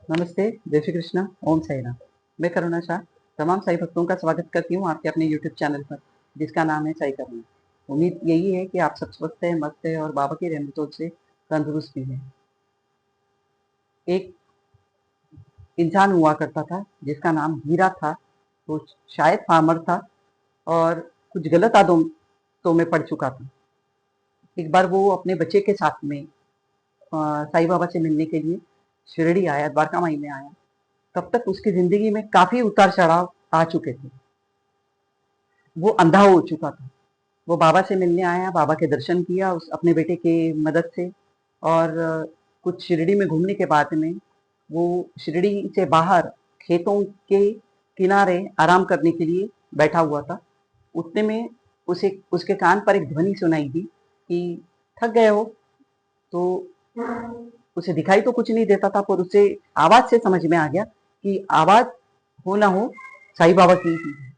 नमस्ते, जय श्री कृष्ण, ओम साई राम। मैं करुणा शाह तमाम साई भक्तों का स्वागत करती हूँ आपके अपने यूट्यूब चैनल पर, जिसका नाम है साई करुणा। उम्मीद यही है कि आप सब स्वस्थ हैं, मस्त हैं और बाबा की रहमतों से तंदुरुस्त भी हैं। एक इंसान हुआ करता था जिसका नाम हीरा था। वो शायद फार्मर था और कुछ गलत आदतों में पड़ चुका था। एक बार वो अपने बच्चे के साथ में साईं बाबा से मिलने के लिए शिरडी आया, द्वारका माई में आया। तब तक उसकी जिंदगी में काफी उतार चढ़ाव आ चुके थे। वो अंधा हो चुका था। वो बाबा से मिलने आया, बाबा के दर्शन किया उस अपने बेटे के मदद से। और कुछ शिरडी में घूमने के बाद में वो शिरडी से बाहर खेतों के किनारे आराम करने के लिए बैठा हुआ था। उतने में उसे उसके कान पर एक ध्वनि सुनाई दी कि थक गए हो। तो उसे दिखाई तो कुछ नहीं देता था, पर उसे आवाज से समझ में आ गया कि आवाज हो ना हो साईं बाबा की ही है।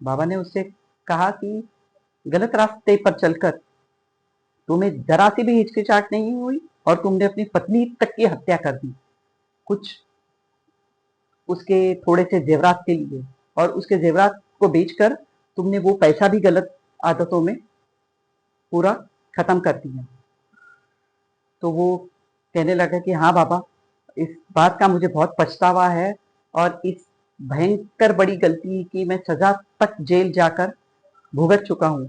बाबा ने उससे कहा कि गलत रास्ते पर चलकर तुम्हें जरा सी भी हिचकिचाहट नहीं हुई और तुमने अपनी पत्नी तक की हत्या कर दी, कुछ उसके थोड़े से जेवरात के लिए। और उसके जेवरात को बेचकर तुमने वो पैसा भी गलत आदतों में पूरा खत्म कर दिया। तो वो कहने लगा कि हाँ बाबा, इस बात का मुझे बहुत पछतावा है और इस भयंकर बड़ी गलती की मैं सजा तक जेल जाकर भुगत चुका हूँ।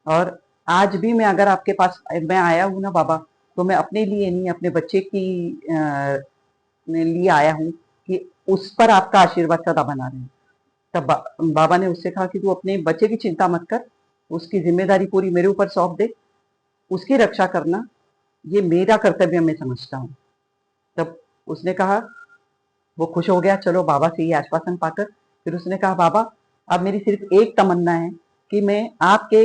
और आज भी मैं अगर आपके पास मैं आया हूँ ना बाबा, तो मैं अपने लिए नहीं, अपने बच्चे की लिए आया हूँ कि उस पर आपका आशीर्वाद सदा बना रहे। तब बाबा ने उससे कहा कि तू अपने बच्चे की चिंता मत कर, उसकी जिम्मेदारी पूरी मेरे ऊपर सौंप दे, उसकी रक्षा करना ये मेरा कर्तव्य मैं समझता हूँ। तब उसने कहा, वो खुश हो गया चलो बाबा से ये आश्वासन पाकर। फिर उसने कहा बाबा, अब मेरी सिर्फ एक तमन्ना है कि मैं आपके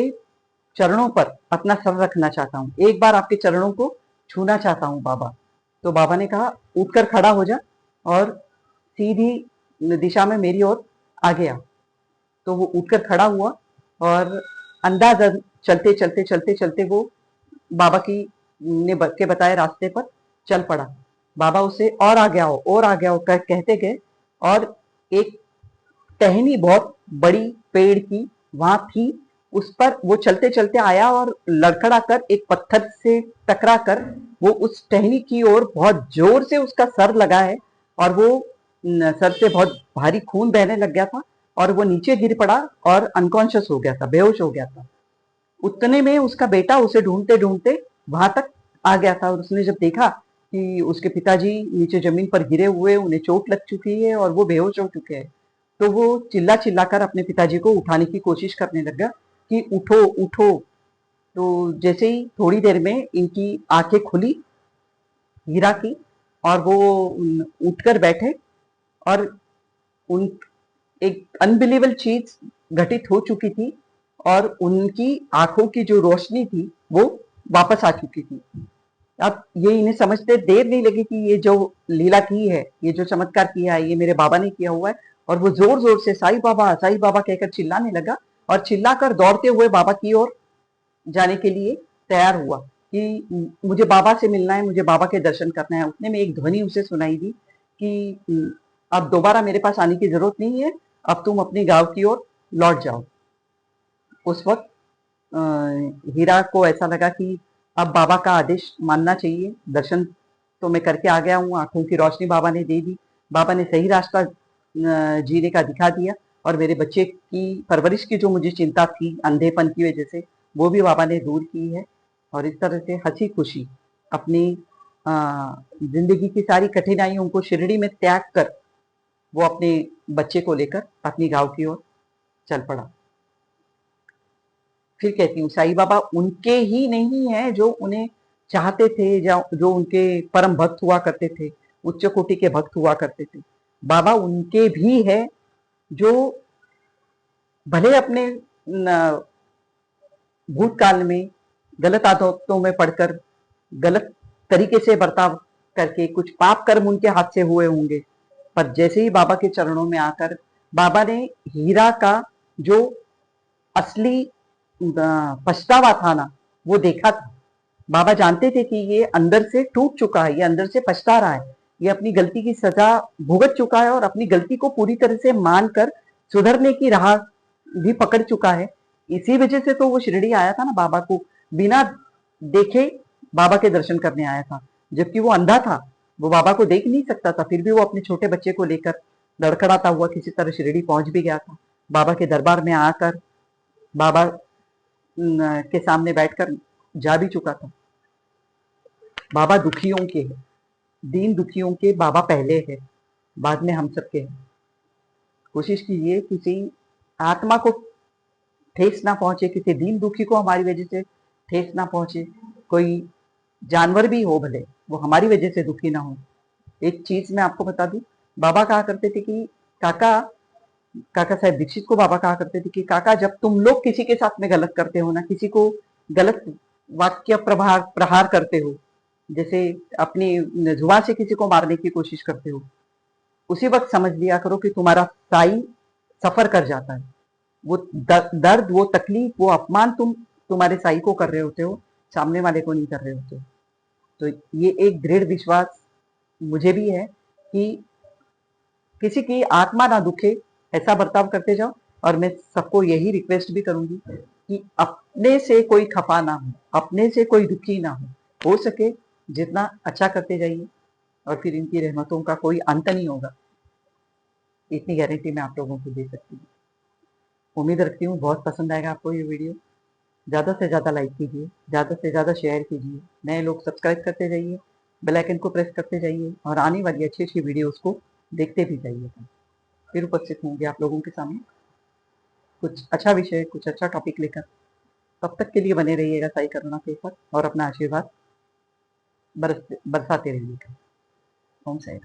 चरणों पर अपना सर रखना चाहता हूँ, एक बार आपके चरणों को छूना चाहता हूँ बाबा। तो बाबा ने कहा उठकर खड़ा हो जा और सीधी दिशा में मेरी ओर आ गया। तो वो उठकर खड़ा हुआ और अंदाज चलते चलते चलते चलते वो बाबा की के बताए रास्ते पर चल पड़ा। बाबा उसे और आ गया हो और आ गया हो कहते गए। और एक टहनी बहुत बड़ी पेड़ की वहां थी, उस पर वो चलते चलते आया और लड़खड़ा कर एक पत्थर से टकरा कर वो उस टहनी की ओर बहुत जोर से उसका सर लगा है। और वो सर से बहुत भारी खून बहने लग गया था और वो नीचे गिर पड़ा और अनकॉन्शियस हो गया था, बेहोश हो गया था। उतने में उसका बेटा उसे ढूंढते ढूंढते वहां तक आ गया था और उसने जब देखा कि उसके पिताजी नीचे जमीन पर गिरे हुए, उन्हें चोट लग चुकी है और वो बेहोश हो चुके हैं, तो वो चिल्ला चिल्लाकर अपने पिताजी को उठाने की कोशिश करने लगा कि उठो उठो। तो जैसे ही थोड़ी देर में इनकी आंखें खुली हीरा की, और वो उठकर बैठे और उन एक अनबिलीवेबल चीज घटित हो चुकी थी और उनकी आंखों की जो रोशनी थी वो वापस आ चुकी थी। अब ये इन्हें समझते देर नहीं लगी कि ये जो लीला की है, ये जो चमत्कार किया है, ये मेरे बाबा ने किया हुआ है। और वो जोर जोर से साईं बाबा कहकर चिल्लाने लगा और चिल्लाकर दौड़ते हुए बाबा की ओर जाने के लिए तैयार हुआ कि मुझे बाबा से मिलना है, मुझे बाबा के दर्शन करना है। उतने में एक ध्वनि उसे सुनाई दी कि अब दोबारा मेरे पास आने की जरूरत नहीं है, अब तुम अपने गांव की ओर लौट जाओ। उस वक्त हीरा को ऐसा लगा कि अब बाबा का आदेश मानना चाहिए। दर्शन तो मैं करके आ गया हूँ, आंखों की रोशनी बाबा ने दे दी, बाबा ने सही रास्ता जीने का दिखा दिया और मेरे बच्चे की परवरिश की जो मुझे चिंता थी अंधेपन की वजह से, वो भी बाबा ने दूर की है। और इस तरह से हंसी खुशी अपनी जिंदगी की सारी कठिनाइयों को शिरडी में त्याग कर वो अपने बच्चे को लेकर अपनी गांव की ओर चल पड़ा। फिर कहती हूँ साईं बाबा उनके ही नहीं है जो उन्हें चाहते थे, जो उनके परम भक्त हुआ करते थे, उच्च कोटि के भक्त हुआ करते थे। बाबा उनके भी है जो भले अपने भूतकाल में गलत आदतों में पड़कर, गलत तरीके से बर्ताव करके कुछ पाप कर्म उनके हाथ से हुए होंगे, पर जैसे ही बाबा के चरणों में आकर बाबा ने हीरा का जो असली पछतावा था ना, वो देखा था। बाबा जानते थे कि ये अंदर से टूट चुका है, ये अंदर से पछता रहा है, ये अपनी गलती की सजा भुगत चुका है और अपनी गलती को पूरी तरह से मानकर सुधरने की राह भी पकड़ चुका है। इसी वजह से तो वो शिरडी आया था ना, बाबा को बिना देखे बाबा के दर्शन करने आया था, जबकि वो अंधा था, वो बाबा को देख नहीं सकता था, फिर भी वो अपने छोटे बच्चे को लेकर लड़खड़ाता हुआ किसी तरह शिरडी पहुंच भी गया था। बाबा के दरबार में आकर बाबा के सामने बैठकर जा भी चुका था। बाबा दुखियों के है, दीन दुखियों के बाबा पहले है, बाद में हम सबके हैं। कोशिश कीजिए किसी आत्मा को ठेस ना पहुंचे, किसी दीन दुखी को हमारी वजह से ठेस ना पहुंचे। कोई जानवर भी हो भले, वो हमारी वजह से दुखी ना हो। एक चीज मैं आपको बता दूं, बाबा कहा करते थे कि काका काका साहब दीक्षित को बाबा कहा करते थे कि काका, जब तुम लोग किसी के साथ में गलत करते हो ना, किसी को गलत वाक्य प्रहार करते हो, जैसे अपनी जुबान से किसी को मारने की कोशिश करते हो, उसी वक्त समझ लिया करो कि तुम्हारा साई सफर कर जाता है। वो दर्द, वो तकलीफ, वो अपमान तुम्हारे साई को कर रहे होते हो, सामने वाले को नहीं कर रहे होते हो। तो ये एक दृढ़ विश्वास मुझे भी है कि किसी की आत्मा ना दुखे, ऐसा बर्ताव करते जाओ। और मैं सबको यही रिक्वेस्ट भी करूंगी कि अपने से कोई खफा ना हो, अपने से कोई दुखी ना हो सके जितना अच्छा करते जाइए, और फिर इनकी रहमतों का कोई अंत नहीं होगा, इतनी गारंटी मैं आप लोगों को दे सकती हूँ। उम्मीद रखती हूँ बहुत पसंद आएगा आपको ये वीडियो। ज़्यादा से ज़्यादा लाइक कीजिए, ज़्यादा से ज़्यादा शेयर कीजिए, नए लोग सब्सक्राइब करते जाइए, बेल आइकन को प्रेस करते जाइए, और आने वाली अच्छी अच्छी वीडियोस को देखते भी जाइए। फिर उपस्थित होंगे आप लोगों के सामने कुछ अच्छा विषय, कुछ अच्छा टॉपिक लेकर। तब तक के लिए बने रहिएगा साई करुणा के साथ और अपना आशीर्वाद बरसाते रहिएगा। ओम साई।